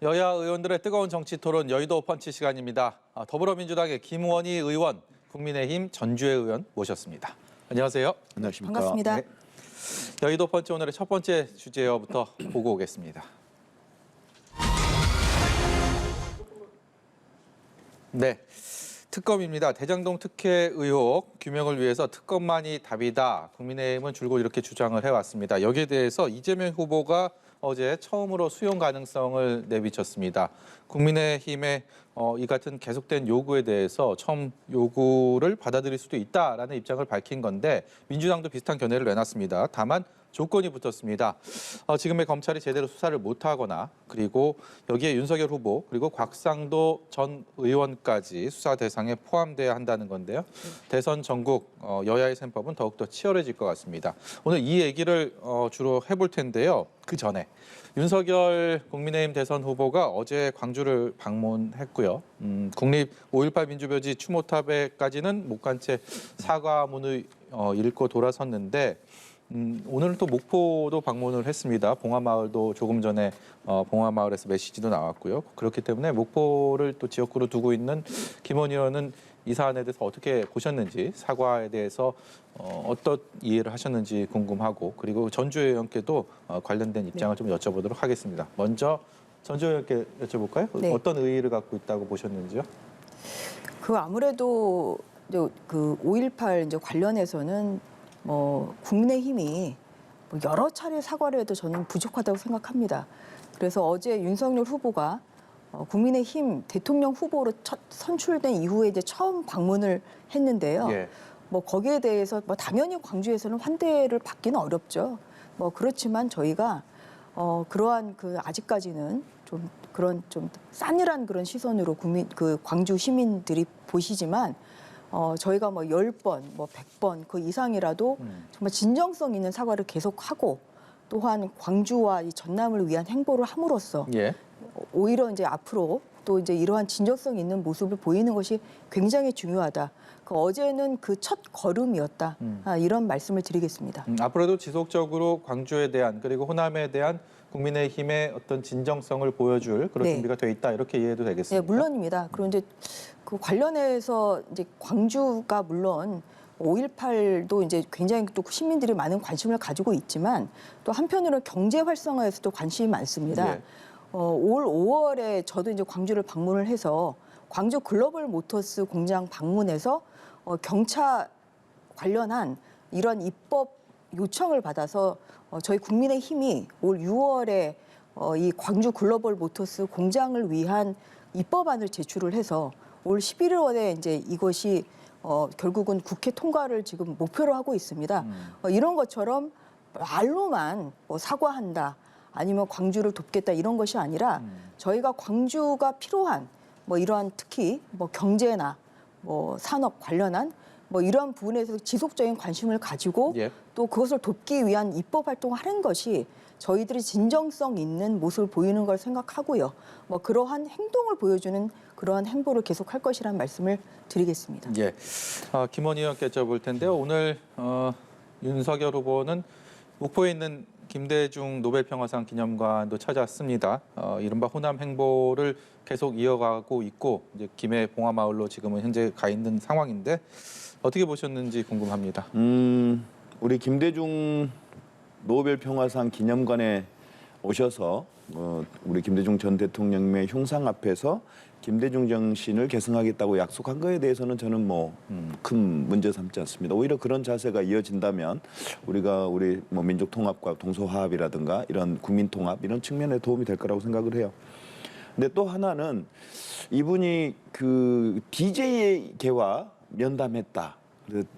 여야 의원들의 뜨거운 정치 토론 여의도 펀치 시간입니다. 더불어민주당의 김원희 의원, 국민의힘 전주혜 의원 모셨습니다. 안녕하세요. 안녕하십니까. 반갑습니다. 네. 여의도 펀치 오늘의 첫 번째 주제어부터 보고 오겠습니다. 네, 특검입니다. 대장동 특혜 의혹 규명을 위해서 특검만이 답이다. 국민의힘은 줄곧 이렇게 주장을 해왔습니다. 여기에 대해서 이재명 후보가 어제 처음으로 수용 가능성을 내비쳤습니다. 국민의힘의 이 같은 계속된 요구에 대해서 처음 요구를 받아들일 수도 있다라는 입장을 밝힌 건데 민주당도 비슷한 견해를 내놨습니다. 다만 조건이 붙었습니다. 지금의 검찰이 제대로 수사를 못하거나 그리고 여기에 윤석열 후보 그리고 곽상도 전 의원까지 수사 대상에 포함돼야 한다는 건데요. 대선 전국 여야의 셈법은 더욱더 치열해질 것 같습니다. 오늘 이 얘기를 주로 해볼 텐데요. 그 전에 윤석열 국민의힘 대선 후보가 어제 광주를 방문했고요. 국립 5.18 민주묘지 추모탑에까지는 못 간 채 사과문을 읽고 돌아섰는데 오늘은 또 목포도 방문을 했습니다. 봉화마을도 조금 전에 봉화마을에서 메시지도 나왔고요. 그렇기 때문에 목포를 또 지역구로 두고 있는 김원희 의원은 이 사안에 대해서 어떻게 보셨는지, 사과에 대해서 어떤 이해를 하셨는지 궁금하고, 그리고 전주혜 의원께도 관련된 입장을 좀 여쭤보도록 하겠습니다. 먼저 전주혜 의원께 여쭤볼까요? 네. 어떤 의의를 갖고 있다고 보셨는지요? 아무래도 그 5.18 이제 관련해서는 국민의힘이 여러 차례 사과를 해도 저는 부족하다고 생각합니다. 그래서 어제 윤석열 후보가 국민의힘 대통령 후보로 선출된 이후에 이제 처음 방문을 했는데요. 예. 거기에 대해서 당연히 광주에서는 환대를 받기는 어렵죠. 그렇지만 저희가 그러한 아직까지는 좀 그런 좀 싸늘한 그런 시선으로 광주 시민들이 보시지만 저희가 10번, 100번 그 이상이라도 정말 진정성 있는 사과를 계속하고 또한 광주와 이 전남을 위한 행보를 함으로써 예. 오히려 이제 앞으로 또 이제 이러한 진정성 있는 모습을 보이는 것이 굉장히 중요하다. 어제는 그 첫 걸음이었다. 이런 말씀을 드리겠습니다. 앞으로도 지속적으로 광주에 대한 그리고 호남에 대한 국민의힘의 어떤 진정성을 보여줄 그런 네. 준비가 돼 있다 이렇게 이해해도 네, 되겠습니다. 물론입니다. 그런데 그 관련해서 이제 광주가 물론 5.18도 이제 굉장히 또 시민들이 많은 관심을 가지고 있지만 또 한편으로 경제 활성화에서도 관심이 많습니다. 예. 올 5월에 저도 이제 광주를 방문을 해서 광주 글로벌 모터스 공장 방문해서 경차 관련한 이런 입법 요청을 받아서 저희 국민의힘이 올 6월에 이 광주 글로벌 모터스 공장을 위한 입법안을 제출을 해서 올 11월에 이제 이것이 결국은 국회 통과를 지금 목표로 하고 있습니다. 이런 것처럼 말로만 사과한다 아니면 광주를 돕겠다 이런 것이 아니라 저희가 광주가 필요한 이러한 특히 경제나 산업 관련한 이러한 부분에서 지속적인 관심을 가지고 예. 또 그것을 돕기 위한 입법 활동을 하는 것이 저희들이 진정성 있는 모습을 보이는 걸 생각하고요. 그러한 행동을 보여주는 그러한 행보를 계속할 것이라는 말씀을 드리겠습니다. 예. 김원희 의원께 여쭤볼 텐데요. 오늘 윤석열 후보는 목포에 있는 김대중 노벨평화상 기념관도 찾았습니다. 이른바 호남 행보를 계속 이어가고 있고 이제 김해 봉화마을로 지금은 현재 가 있는 상황인데 어떻게 보셨는지 궁금합니다. 우리 김대중 노벨평화상 기념관에 오셔서 우리 김대중 전 대통령의 흉상 앞에서 김대중 정신을 계승하겠다고 약속한 거에 대해서는 저는 큰 문제 삼지 않습니다. 오히려 그런 자세가 이어진다면 우리가 우리 민족 통합과 동서화합이라든가 이런 국민 통합 이런 측면에 도움이 될 거라고 생각을 해요. 근데 또 하나는 이분이 그 DJ계와 면담했다.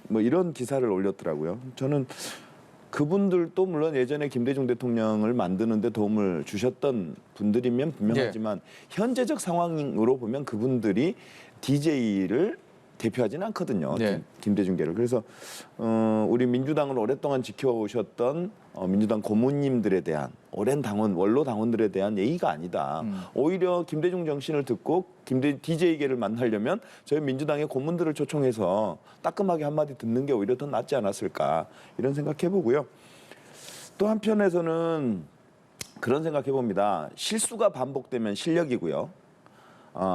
이런 기사를 올렸더라고요. 저는 그분들도 물론 예전에 김대중 대통령을 만드는 데 도움을 주셨던 분들이면 분명하지만 현재적 상황으로 보면 그분들이 DJ를 대표하지는 않거든요. 네. 김대중계를. 그래서 우리 민주당을 오랫동안 지켜오셨던 민주당 고모님들에 대한 오랜 당원, 원로 당원들에 대한 예의가 아니다. 오히려 김대중 정신을 듣고 DJ계를 만나려면 저희 민주당의 고문들을 초청해서 따끔하게 한마디 듣는 게 오히려 더 낫지 않았을까 이런 생각해보고요. 또 한편에서는 그런 생각해 봅니다. 실수가 반복되면 실력이고요.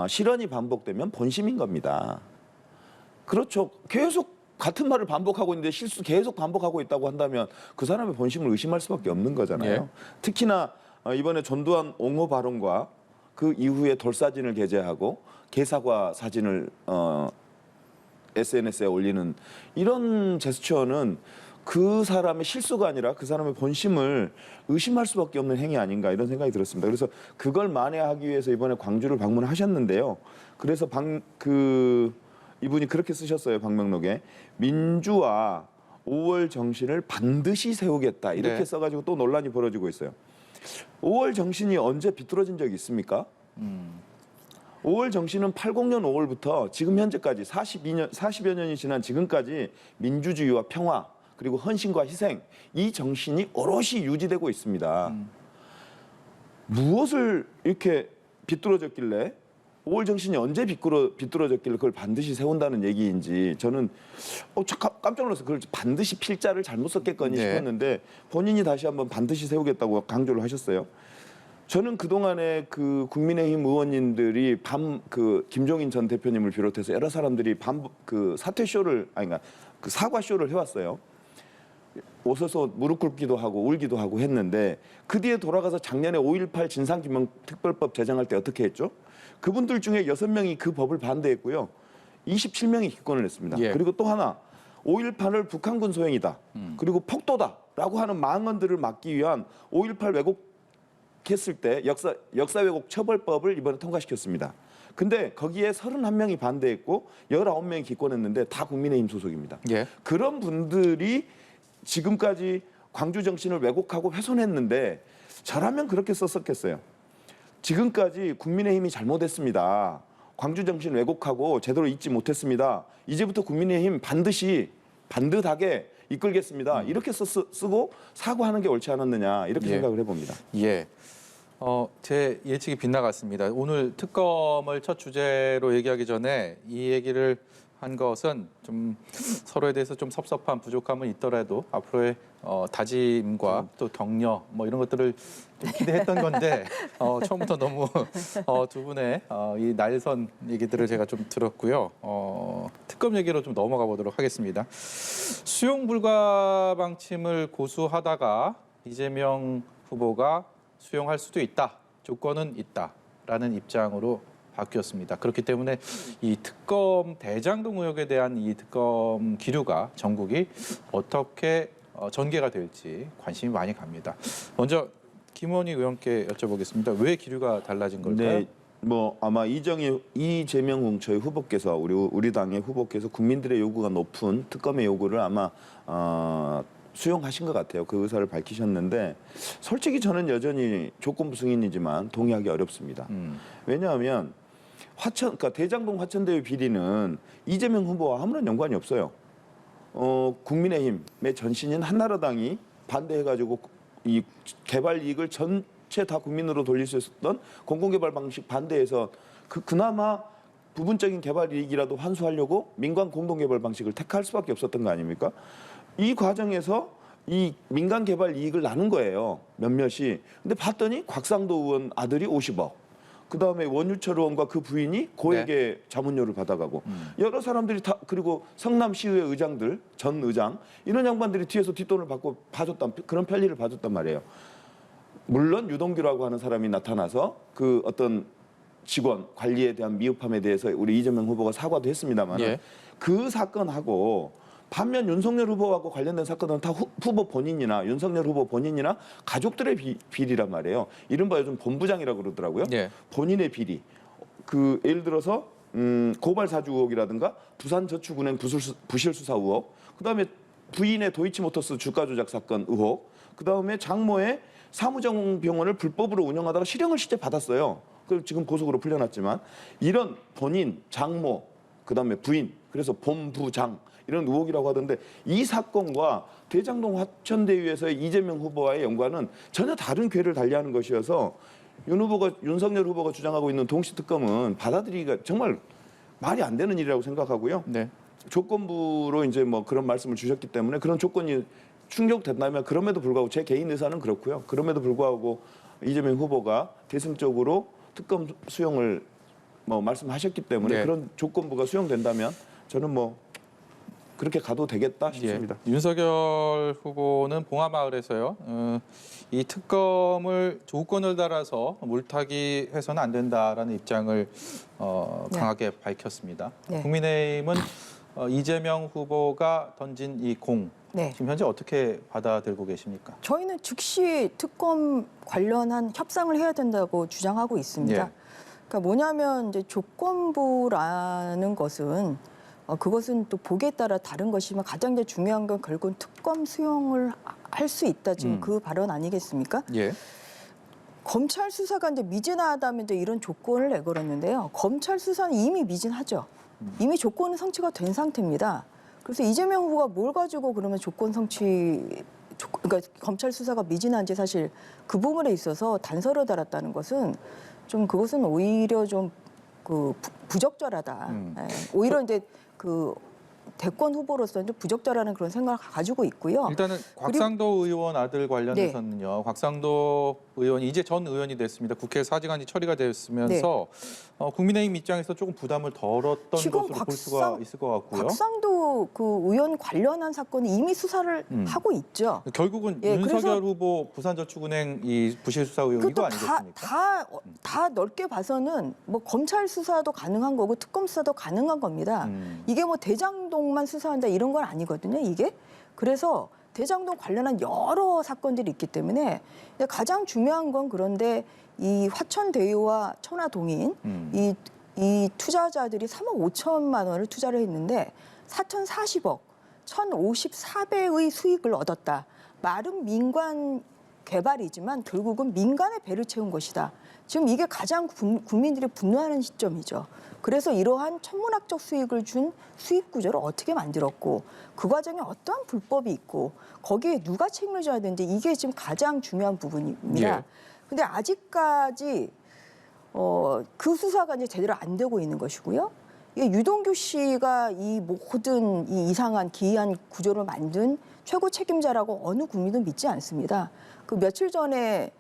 실언이 반복되면 본심인 겁니다. 그렇죠. 계속 같은 말을 반복하고 있는데 실수 계속 반복하고 있다고 한다면 그 사람의 본심을 의심할 수밖에 없는 거잖아요. 예. 특히나 이번에 전두환 옹호 발언과 그 이후에 돌사진을 게재하고 개사과 사진을 SNS에 올리는 이런 제스처는 그 사람의 실수가 아니라 그 사람의 본심을 의심할 수밖에 없는 행위 아닌가 이런 생각이 들었습니다. 그래서 그걸 만회하기 위해서 이번에 광주를 방문하셨는데요. 그래서 이분이 그렇게 쓰셨어요. 방명록에 민주화 5월 정신을 반드시 세우겠다 이렇게 네. 써가지고 또 논란이 벌어지고 있어요. 5월 정신이 언제 비뚤어진 적이 있습니까? 5월 정신은 80년 5월부터 지금 현재까지 40여 년이 지난 지금까지 민주주의와 평화 그리고 헌신과 희생 이 정신이 오롯이 유지되고 있습니다. 무엇을 이렇게 비뚤어졌길래 5월 정신이 언제 비뚤어졌길래 그걸 반드시 세운다는 얘기인지 저는 깜짝 놀라서 그걸 반드시 필자를 잘못 썼겠거니 네. 싶었는데 본인이 다시 한번 반드시 세우겠다고 강조를 하셨어요. 저는 그동안에 그 국민의힘 의원님들이 김종인 전 대표님을 비롯해서 여러 사람들이 그 사과 쇼를 해왔어요. 옷에서 무릎 꿇기도 하고 울기도 하고 했는데 그 뒤에 돌아가서 작년에 5.18 진상규명 특별법 제정할 때 어떻게 했죠? 그분들 중에 6명이 그 법을 반대했고요. 27명이 기권을 했습니다. 예. 그리고 또 하나 5.18을 북한군 소행이다. 그리고 폭도다라고 하는 망언들을 막기 위한 5.18 왜곡했을 때 역사 왜곡 처벌법을 이번에 통과시켰습니다. 근데 거기에 31명이 반대했고 19명이 기권했는데 다 국민의힘 소속입니다. 예. 그런 분들이 지금까지 광주 정신을 왜곡하고 훼손했는데 저라면 그렇게 썼었겠어요. 지금까지 국민의힘이 잘못했습니다. 광주 정신 왜곡하고 제대로 잊지 못했습니다. 이제부터 국민의힘 반듯하게 이끌겠습니다. 이렇게 쓰고 사과하는 게 옳지 않았느냐 이렇게 예. 생각을 해봅니다. 예. 제 예측이 빗나갔습니다. 오늘 특검을 첫 주제로 얘기하기 전에 이 얘기를 한 것은 좀 서로에 대해서 좀 섭섭한 부족함은 있더라도 앞으로의 다짐과 또 격려 뭐 이런 것들을 좀 기대했던 건데 처음부터 너무 두 분의 이 날선 얘기들을 제가 좀 들었고요. 특검 얘기로 좀 넘어가 보도록 하겠습니다. 수용 불가 방침을 고수하다가 이재명 후보가 수용할 수도 있다. 조건은 있다라는 입장으로 바뀌었습니다. 그렇기 때문에 이 특검 대장동 의혹에 대한 이 특검 기류가 전국이 어떻게 전개가 될지 관심이 많이 갑니다. 먼저 김원희 의원께 여쭤보겠습니다. 왜 기류가 달라진 걸까요? 네, 뭐 아마 이재명 홍처의 후보께서 우리 당의 후보께서 국민들의 요구가 높은 특검의 요구를 아마 수용하신 것 같아요. 그 의사를 밝히셨는데 솔직히 저는 여전히 조건부 승인이지만 동의하기 어렵습니다. 왜냐하면 그러니까 대장동 화천대유 비리는 이재명 후보와 아무런 연관이 없어요. 국민의힘의 전신인 한나라당이 반대해가지고 이 개발 이익을 전체 다 국민으로 돌릴 수 있었던 공공개발 방식 반대해서 그나마 부분적인 개발 이익이라도 환수하려고 민간 공동개발 방식을 택할 수밖에 없었던 거 아닙니까? 이 과정에서 이 민간 개발 이익을 나눈 거예요. 몇몇이. 근데 봤더니 곽상도 의원 아들이 50억. 그다음에 원유철 의원과 그 부인이 고액의 자문료를 받아가고 여러 사람들이 다 그리고 성남시의회 의장들 전 의장 이런 양반들이 뒤에서 뒷돈을 받고 봐줬던 그런 편리를 봐줬단 말이에요. 물론 유동규라고 하는 사람이 나타나서 그 어떤 직원 관리에 대한 미흡함에 대해서 우리 이재명 후보가 사과도 했습니다만 예. 그 사건하고 반면 윤석열 후보하고 관련된 사건은 다 후보 본인이나 윤석열 후보 본인이나 가족들의 비리란 말이에요. 이른바 요즘 본부장이라고 그러더라고요. 예. 본인의 비리. 예를 들어서 고발 사주 의혹이라든가 부산저축은행 부실 수사 의혹. 그다음에 부인의 도이치모터스 주가 조작 사건 의혹. 그다음에 장모의 사무정병원을 불법으로 운영하다가 실형을 실제 받았어요. 그 지금 고속으로 풀려났지만 이런 본인, 장모, 그다음에 부인, 그래서 본부장 이런 의혹이라고 하던데 이 사건과 대장동 화천대유에서의 이재명 후보와의 연관은 전혀 다른 궤를 달리하는 것이어서 윤석열 후보가 주장하고 있는 동시특검은 받아들이기가 정말 말이 안 되는 일이라고 생각하고요. 네. 조건부로 이제 뭐 그런 말씀을 주셨기 때문에 그런 조건이 충족된다면 그럼에도 불구하고 제 개인 의사는 그렇고요. 그럼에도 불구하고 이재명 후보가 대승적으로 특검 수용을 말씀하셨기 때문에 네. 그런 조건부가 수용된다면 저는 그렇게 가도 되겠다 싶습니다. 예. 윤석열 후보는 봉하마을에서요. 이 특검을 조건을 달아서 물타기 해서는 안 된다라는 입장을 강하게 밝혔습니다. 네. 국민의힘은 이재명 후보가 던진 이 공, 네. 지금 현재 어떻게 받아들고 계십니까? 저희는 즉시 특검 관련한 협상을 해야 된다고 주장하고 있습니다. 예. 그러니까 뭐냐면 이제 조건부라는 것은 그것은 또 보기에 따라 다른 것이지만 가장 이제 중요한 건 결국은 특검 수용을 할 수 있다 지금 그 발언 아니겠습니까? 예. 검찰 수사가 이제 미진하다면 이제 이런 조건을 내걸었는데요. 검찰 수사는 이미 미진하죠. 이미 조건은 성취가 된 상태입니다. 그래서 이재명 후보가 뭘 가지고 그러면 그러니까 검찰 수사가 미진한지 사실 그 부분에 있어서 단서를 달았다는 것은 좀 그것은 오히려 좀 부적절하다. 예, 오히려 이제 대권 후보로서는 좀 부적절하는 그런 생각을 가지고 있고요. 일단은 곽상도 의원 아들 관련해서는요. 곽상도 의원이 이제 전 의원이 됐습니다. 국회 사직안이 처리가 됐으면서 국민의힘 입장에서 조금 부담을 덜었던 지금 것으로 볼 수가 있을 것 같고요. 곽상도 의원 관련한 사건이 이미 수사를 하고 있죠. 결국은 예, 윤석열 후보 부산저축은행 이 부실 수사 의혹 이거 아니겠습니까? 다 넓게 봐서는 검찰 수사도 가능한 거고 특검 수사도 가능한 겁니다. 이게 대장동만 수사한다 이런 건 아니거든요. 이게 그래서 대장동 관련한 여러 사건들이 있기 때문에 가장 중요한 건 그런데 이 화천대유와 천화동인 이 투자자들이 3억 5천만 원을 투자를 했는데 4,040억, 1,054배의 수익을 얻었다. 말은 민관 개발이지만 결국은 민간의 배를 채운 것이다. 지금 이게 가장 국민들이 분노하는 시점이죠. 그래서 이러한 천문학적 수익을 준 수익 구조를 어떻게 만들었고 그 과정에 어떠한 불법이 있고 거기에 누가 책임을 져야 되는지 이게 지금 가장 중요한 부분입니다. 예. 근데 아직까지 그 수사가 이제 제대로 안 되고 있는 것이고요. 이게 유동규 씨가 이 모든 이 이상한 기이한 구조를 만든 최고 책임자라고 어느 국민도 믿지 않습니다. 그 며칠 전에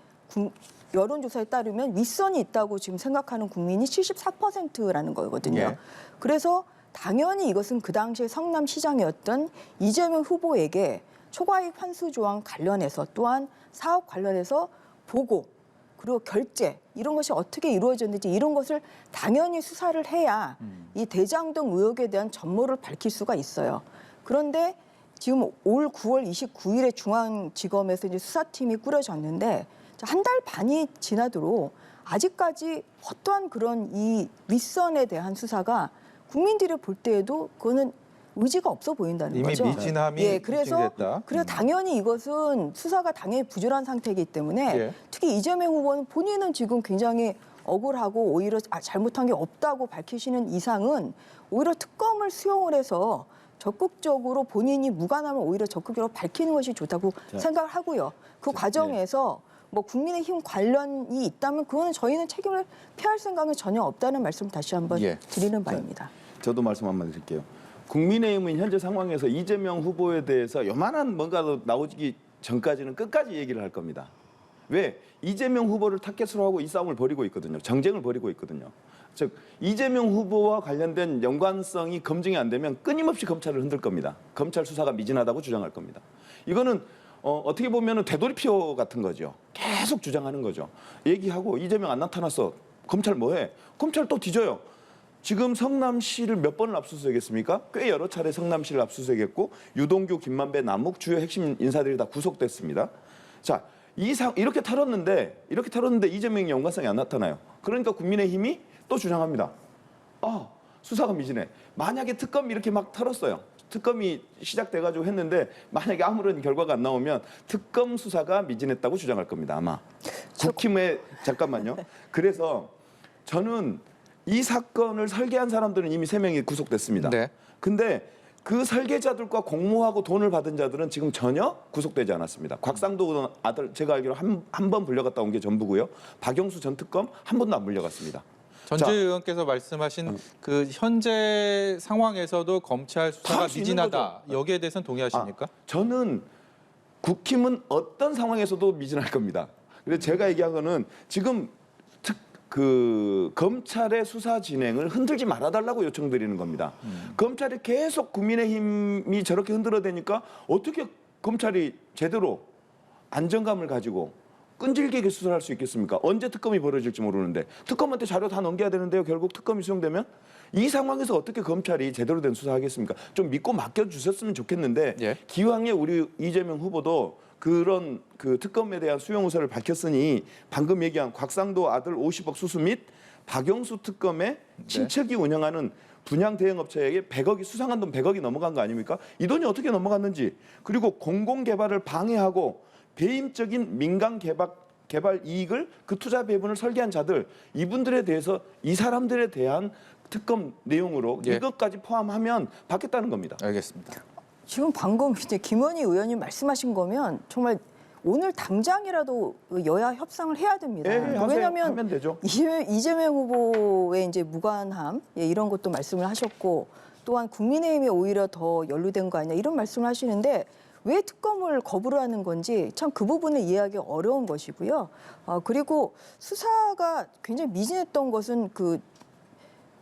여론조사에 따르면 윗선이 있다고 지금 생각하는 국민이 74%라는 거거든요. 예. 그래서 당연히 이것은 그 당시에 성남시장이었던 이재명 후보에게 초과이익 환수 조항 관련해서 또한 사업 관련해서 보고 그리고 결제 이런 것이 어떻게 이루어졌는지 이런 것을 당연히 수사를 해야 이 대장동 의혹에 대한 전모를 밝힐 수가 있어요. 그런데 지금 올 9월 29일에 중앙지검에서 이제 수사팀이 꾸려졌는데 한 달 반이 지나도록 아직까지 어떠한 그런 이 윗선에 대한 수사가 국민들이 볼 때에도 그거는 의지가 없어 보인다는 이미 거죠. 미진함이 그래서 입증됐다. 당연히 이것은 수사가 당연히 부실한 상태이기 때문에 예. 특히 이재명 후보는 본인은 지금 굉장히 억울하고 오히려 잘못한 게 없다고 밝히시는 이상은 오히려 특검을 수용을 해서 적극적으로 본인이 무관함을 오히려 적극적으로 밝히는 것이 좋다고 생각을 하고요. 그 과정에서 국민의힘 관련이 있다면 그거는 저희는 책임을 피할 생각은 전혀 없다는 말씀 다시 한번 드리는 바입니다. 저도 말씀 한번 드릴게요. 국민의힘은 현재 상황에서 이재명 후보에 대해서 요만한 뭔가 나오기 전까지는 끝까지 얘기를 할 겁니다. 왜? 이재명 후보를 타겟으로 하고 이 싸움을 벌이고 있거든요. 정쟁을 벌이고 있거든요. 즉 이재명 후보와 관련된 연관성이 검증이 안 되면 끊임없이 검찰을 흔들 겁니다. 검찰 수사가 미진하다고 주장할 겁니다. 이거는 어떻게 보면 되돌이표 같은 거죠. 계속 주장하는 거죠. 얘기하고 이재명 안 나타났어. 검찰 뭐해? 검찰 또 뒤져요. 지금 성남시를 몇 번을 압수수색했습니까? 꽤 여러 차례 성남시를 압수수색했고 유동규, 김만배, 남욱 주요 핵심 인사들이 다 구속됐습니다. 자, 이렇게 털었는데 이재명의 연관성이 안 나타나요. 그러니까 국민의힘이 또 주장합니다. 수사가 미진해. 만약에 특검이 이렇게 막 털었어요. 특검이 시작돼가지고 했는데 만약에 아무런 결과가 안 나오면 특검 수사가 미진했다고 주장할 겁니다. 아마. 국힘에 잠깐만요. 그래서 저는 이 사건을 설계한 사람들은 이미 3명이 구속됐습니다. 네. 근데 그 설계자들과 공모하고 돈을 받은 자들은 지금 전혀 구속되지 않았습니다. 곽상도 아들 제가 알기로 한 번 불려갔다 온 게 전부고요. 박영수 전 특검 한 번도 안 불려갔습니다. 전주희 의원께서 말씀하신 그 현재 상황에서도 검찰 수사가 미진하다. 여기에 대해서는 동의하십니까? 저는 국힘은 어떤 상황에서도 미진할 겁니다. 그래서 제가 얘기한 거는 지금 검찰의 수사 진행을 흔들지 말아달라고 요청드리는 겁니다. 검찰이 계속 국민의힘이 저렇게 흔들어대니까 어떻게 검찰이 제대로 안정감을 가지고 끈질기게 수사할 수 있겠습니까? 언제 특검이 벌어질지 모르는데 특검한테 자료 다 넘겨야 되는데요. 결국 특검이 수용되면 이 상황에서 어떻게 검찰이 제대로 된 수사하겠습니까? 좀 믿고 맡겨주셨으면 좋겠는데 예. 기왕에 우리 이재명 후보도 그런 그 특검에 대한 수용 의사를 밝혔으니 방금 얘기한 곽상도 아들 50억 수수 및 박영수 특검의 친척이 운영하는 분양 대행 업체에게 100억이 수상한 돈 100억이 넘어간 거 아닙니까? 이 돈이 어떻게 넘어갔는지 그리고 공공 개발을 방해하고 배임적인 민간 개발 이익을 그 투자 배분을 설계한 자들 이분들에 대해서 이 사람들에 대한 특검 내용으로 예. 이것까지 포함하면 받겠다는 겁니다. 알겠습니다. 지금 방금 이제 김원희 의원님 말씀하신 거면 정말 오늘 당장이라도 여야 협상을 해야 됩니다. 예, 하세요. 왜냐하면 하면 되죠. 이재명 후보의 이제 무관함 이런 것도 말씀을 하셨고 또한 국민의힘이 오히려 더 연루된 거 아니냐 이런 말씀을 하시는데 왜 특검을 거부를 하는 건지 참 그 부분을 이해하기 어려운 것이고요. 그리고 수사가 굉장히 미진했던 것은 그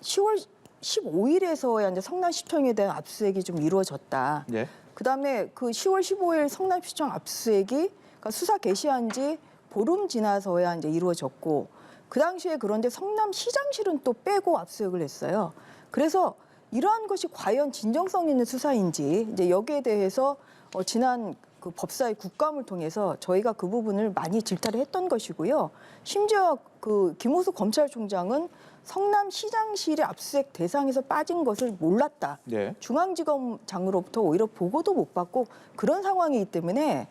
10월 15일에서야 이제 성남시청에 대한 압수수색이 좀 이루어졌다. 예. 그다음에 그 10월 15일 성남시청 압수수색이 그러니까 수사 개시한 지 보름 지나서야 이제 이루어졌고 그 당시에 그런데 성남시장실은 또 빼고 압수수색을 했어요. 그래서 이러한 것이 과연 진정성 있는 수사인지 이제 여기에 대해서 지난 그 법사위 국감을 통해서 저희가 그 부분을 많이 질타를 했던 것이고요. 심지어 그 김호수 검찰총장은 성남시장실의 압수수색 대상에서 빠진 것을 몰랐다. 네. 중앙지검장으로부터 오히려 보고도 못 받고 그런 상황이기 때문에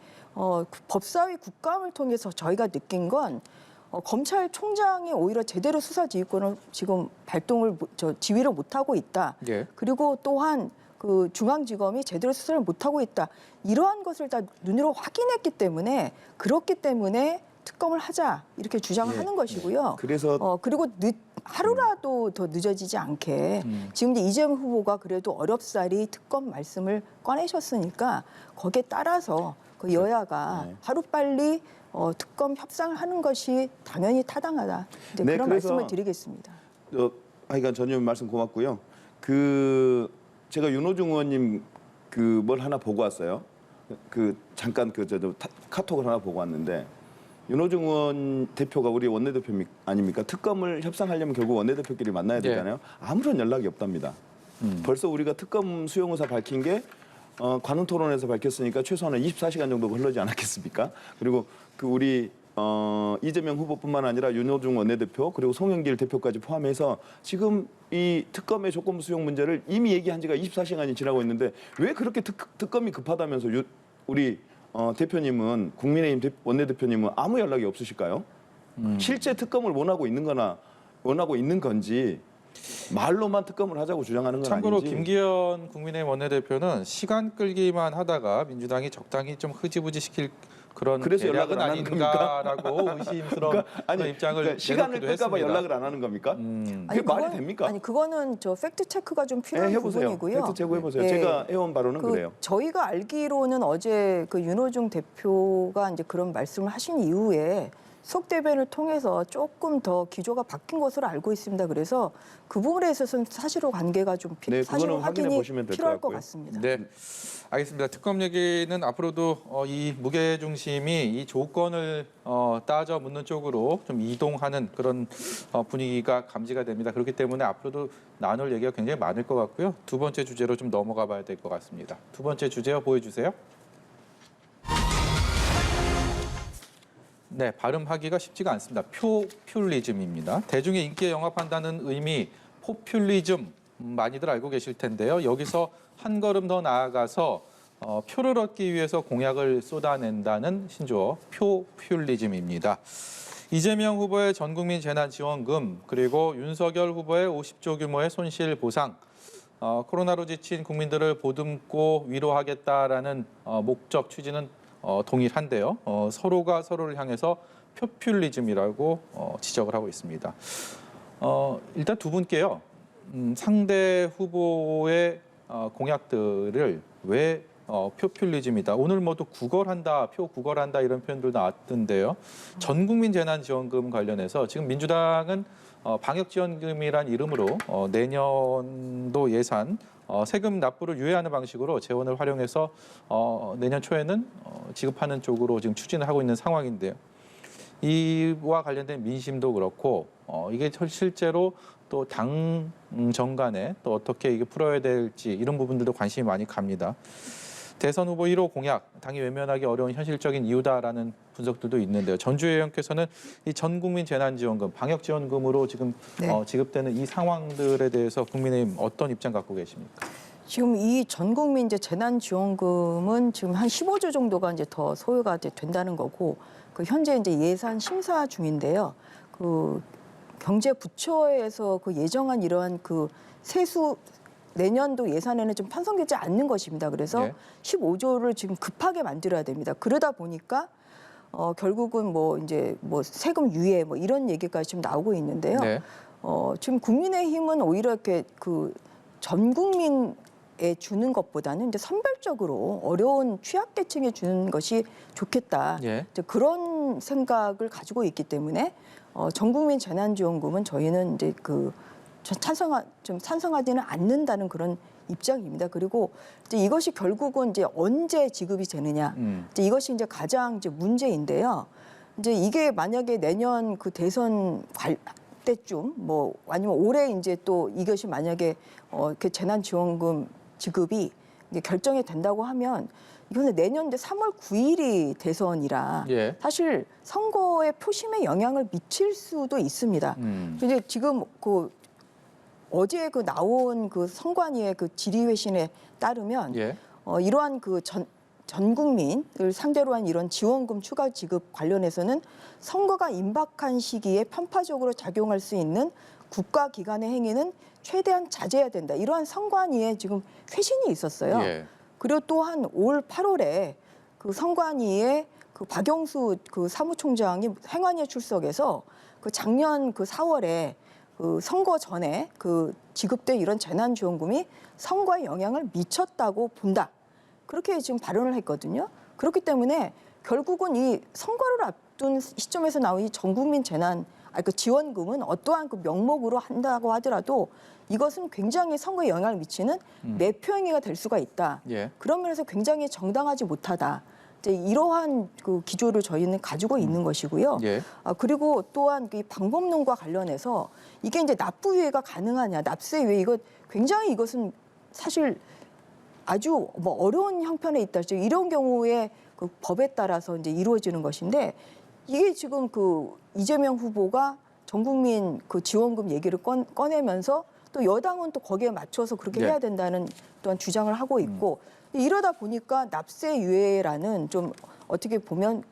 법사위 국감을 통해서 저희가 느낀 건 검찰총장이 오히려 제대로 수사 지휘권을 지금 지휘를 못하고 있다. 예. 그리고 또한 그 중앙지검이 제대로 수사를 못하고 있다. 이러한 것을 다 눈으로 확인했기 때문에 그렇기 때문에 특검을 하자 이렇게 주장을 하는 것이고요. 그래서 그리고 하루라도 더 늦어지지 않게 지금 이제 이재명 후보가 그래도 어렵사리 특검 말씀을 꺼내셨으니까 거기에 따라서 그 여야가 하루빨리 특검 협상을 하는 것이 당연히 타당하다. 이제 네, 그런 그래서 말씀을 드리겠습니다. 하여간 전 의원 말씀 고맙고요. 제가 윤호중 의원님 뭘 하나 보고 왔어요. 잠깐 카톡을 하나 보고 왔는데 윤호중 의원 대표가 우리 원내대표 아닙니까? 특검을 협상하려면 결국 원내대표끼리 만나야 되잖아요. 아무런 연락이 없답니다. 벌써 우리가 특검 수용 의사 밝힌 게 관훈 토론에서 밝혔으니까 최소한 24시간 정도가 흐르지 않았겠습니까? 그리고 우리 이재명 후보뿐만 아니라 윤호중 원내대표 그리고 송영길 대표까지 포함해서 지금 이 특검의 조건부 수용 문제를 이미 얘기한 지가 24시간이 지나고 있는데 왜 그렇게 특검이 급하다면서 우리 대표님은 국민의힘 원내대표님은 아무 연락이 없으실까요? 실제 특검을 원하고 있는 건지 말로만 특검을 하자고 주장하는 건 참고로 아닌지. 김기현 국민의힘 원내대표는 시간 끌기만 하다가 민주당이 적당히 좀 흐지부지 시킬 그런 그래서 계략은 연락을 안 하는 아닌가라고 의심스러운 입장을 시간을 내놓기도 끌까봐 했습니다. 연락을 안 하는 겁니까? 그게 말이 됩니까? 아니 그거는 저 팩트 체크가 좀 필요한 해보세요. 부분이고요. 팩트 체크 해보세요. 예. 제가 해온 바로는 그래요. 저희가 알기로는 어제 그 윤호중 대표가 이제 그런 말씀을 하신 이후에 속대변을 통해서 조금 더 기조가 바뀐 것으로 알고 있습니다. 그래서 그 부분에 있어서는 사실관계가 좀 사실 확인이 보시면 될 필요할 것 것 같고요. 같습니다. 네, 알겠습니다. 특검 얘기는 앞으로도 이 무게 중심이 이 조건을 따져 묻는 쪽으로 좀 이동하는 그런 분위기가 감지가 됩니다. 그렇기 때문에 앞으로도 나눌 얘기가 굉장히 많을 것 같고요. 두 번째 주제로 좀 넘어가 봐야 될 것 같습니다. 두 번째 주제요, 보여주세요. 네, 발음하기가 쉽지가 않습니다. 포퓰리즘입니다. 대중의 인기에 영합한다는 의미, 포퓰리즘 많이들 알고 계실 텐데요. 여기서 한 걸음 더 나아가서 표를 얻기 위해서 공약을 쏟아낸다는 신조어 포퓰리즘입니다. 이재명 후보의 전국민 재난지원금 그리고 윤석열 후보의 50조 규모의 손실 보상, 코로나로 지친 국민들을 보듬고 위로하겠다라는 목적 취지는 동일한데요. 서로가 서로를 향해서 포퓰리즘이라고 지적을 하고 있습니다. 일단 두 분께요. 상대 후보의 공약들을 왜 표퓰리즘이다. 오늘 뭐또 구걸한다, 표 구걸한다 이런 표현들 나왔던데요. 전 국민 재난지원금 관련해서 지금 민주당은 방역지원금이란 이름으로 내년도 예산 세금 납부를 유예하는 방식으로 재원을 활용해서 내년 초에는 지급하는 쪽으로 지금 추진을 하고 있는 상황인데요. 이와 관련된 민심도 그렇고 이게 실제로 또 당 정간에 또 어떻게 이게 풀어야 될지 이런 부분들도 관심이 많이 갑니다. 대선 후보 1호 공약, 당이 외면하기 어려운 현실적인 이유다라는 분석들도 있는데요. 전주혜 의원께서는 이 전 국민 재난지원금, 방역지원금으로 지금 네. 지급되는 이 상황들에 대해서 국민의힘 어떤 입장 갖고 계십니까? 지금 이 전 국민 이제 재난지원금은 지금 한 15조 정도가 이제 더 소요가 이제 된다는 거고, 그 현재 이제 예산 심사 중인데요. 그 경제부처에서 그 예정한 이러한 그 세수 내년도 예산에는 좀 편성되지 않는 것입니다. 그래서 네. 15조를 지금 급하게 만들어야 됩니다. 그러다 보니까 결국은 뭐 이제 뭐 세금 유예 뭐 이런 얘기까지 지금 나오고 있는데요. 네. 지금 국민의힘은 오히려 이렇게 그 전 국민에 주는 것보다는 이제 선별적으로 어려운 취약계층에 주는 것이 좋겠다. 예. 이제 그런 생각을 가지고 있기 때문에 전 국민 재난지원금은 저희는 이제 그 찬성하지는 않는다는 그런 입장입니다. 그리고 이제 이것이 결국은 이제 언제 지급이 되느냐, 이제 이것이 이제 가장 이제 문제인데요. 이제 이게 만약에 내년 그 대선 때쯤 뭐 아니면 올해 이제 또 이것이 만약에 그 재난지원금 지급이 이제 결정이 된다고 하면 이거는 내년 이제 3월 9일이 대선이라 예. 사실 선거의 표심에 영향을 미칠 수도 있습니다. 이제 지금 그 어제 그 나온 그 선관위의 그 질의회신에 따르면 예. 이러한 그 전 국민을 상대로 한 이런 지원금 추가 지급 관련해서는 선거가 임박한 시기에 편파적으로 작용할 수 있는 국가기관의 행위는 최대한 자제해야 된다. 이러한 선관위에 지금 회신이 있었어요. 예. 그리고 또한 올 8월에 그 선관위의 그 박영수 그 사무총장이 행안위에 출석해서 그 작년 그 4월에 그 선거 전에 그 지급된 이런 재난지원금이 선거에 영향을 미쳤다고 본다. 그렇게 지금 발언을 했거든요. 그렇기 때문에 결국은 이 선거를 앞둔 시점에서 나온 이 전국민 그 지원금은 어떠한 그 명목으로 한다고 하더라도 이것은 굉장히 선거에 영향을 미치는 매표 행위가 될 수가 있다. 예. 그런 면에서 굉장히 정당하지 못하다. 이제 이러한 그 기조를 저희는 가지고 있는 것이고요. 예. 그리고 또한 이 방법론과 관련해서 이게 이제 납부 유예가 가능하냐, 납세 유예 굉장히 이것은 사실 아주 뭐 어려운 형편에 있다. 즉 이런 경우에 그 법에 따라서 이제 이루어지는 것인데 이게 지금 그 이재명 후보가 전 국민 그 지원금 얘기를 꺼내면서 또 여당은 또 거기에 맞춰서 그렇게 네. 해야 된다는 또한 주장을 하고 있고 이러다 보니까 납세 유예라는 좀 어떻게 보면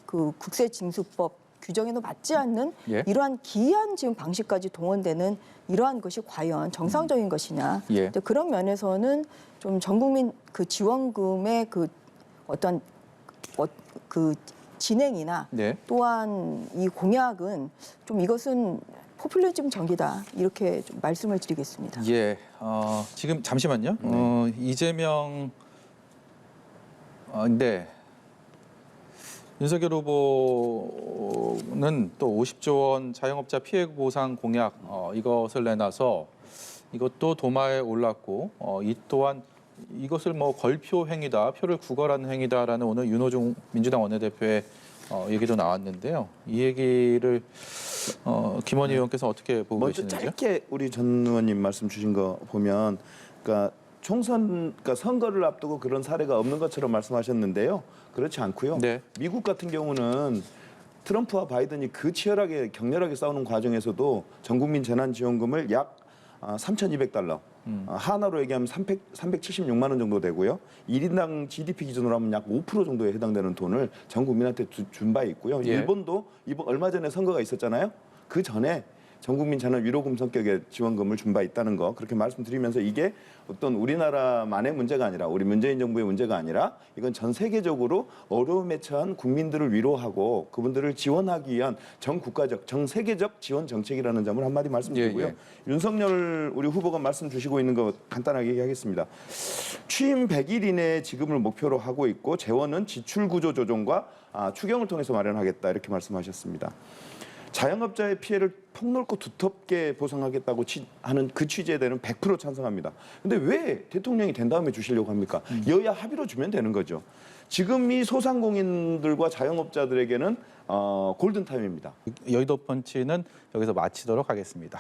그 국세징수법 규정에도 맞지 않는 예. 이러한 기이한 지금 방식까지 동원되는 이러한 것이 과연 정상적인 것이냐. 예. 이제 그런 면에서는 좀 전 국민 그 지원금의 그 어떤 그 진행이나 네. 또한 이 공약은 좀 이것은 포퓰리즘 정기다 이렇게 좀 말씀을 드리겠습니다. 예. 지금 잠시만요. 이재명 네. 윤석열 후보는 또 50조 원 자영업자 피해 보상 공약 이것을 내놔서 이것도 도마에 올랐고 이 또한 이것을 뭐 걸표 행위다, 표를 구걸하는 행위다라는 오늘 윤호중 민주당 원내대표의 얘기도 나왔는데요. 이 얘기를 김원희 의원께서 어떻게 보고 먼저 계시는지요? 짧게 우리 전 의원님 말씀 주신 거 보면, 그러니까 그러니까 선거를 앞두고 그런 사례가 없는 것처럼 말씀하셨는데요. 그렇지 않고요. 네. 미국 같은 경우는 트럼프와 바이든이 그 치열하게 격렬하게 싸우는 과정에서도 전국민 재난지원금을 약 3,200달러, 하나로 얘기하면 376만 원 정도 되고요. 1인당 GDP 기준으로 하면 약 5% 정도에 해당되는 돈을 전 국민한테 준 바 있고요. 예. 일본도 이번 얼마 전에 선거가 있었잖아요. 그 전에 전 국민 재난 위로금 성격의 지원금을 준 바 있다는 거 그렇게 말씀드리면서 이게 어떤 우리나라만의 문제가 아니라 우리 문재인 정부의 문제가 아니라 이건 전 세계적으로 어려움에 처한 국민들을 위로하고 그분들을 지원하기 위한 전 국가적, 전 세계적 지원 정책이라는 점을 한마디 말씀드리고요. 예, 예. 윤석열 우리 후보가 말씀 주시고 있는 거 간단하게 얘기하겠습니다. 취임 100일 이내 지급을 목표로 하고 있고 재원은 지출 구조 조정과 추경을 통해서 마련하겠다 이렇게 말씀하셨습니다. 자영업자의 피해를 폭넓고 두텁게 보상하겠다고 하는 그 취지에 대해서는 100% 찬성합니다. 근데 왜 대통령이 된 다음에 주시려고 합니까? 여야 합의로 주면 되는 거죠. 지금 이 소상공인들과 자영업자들에게는 골든타임입니다. 여의도 펀치는 여기서 마치도록 하겠습니다.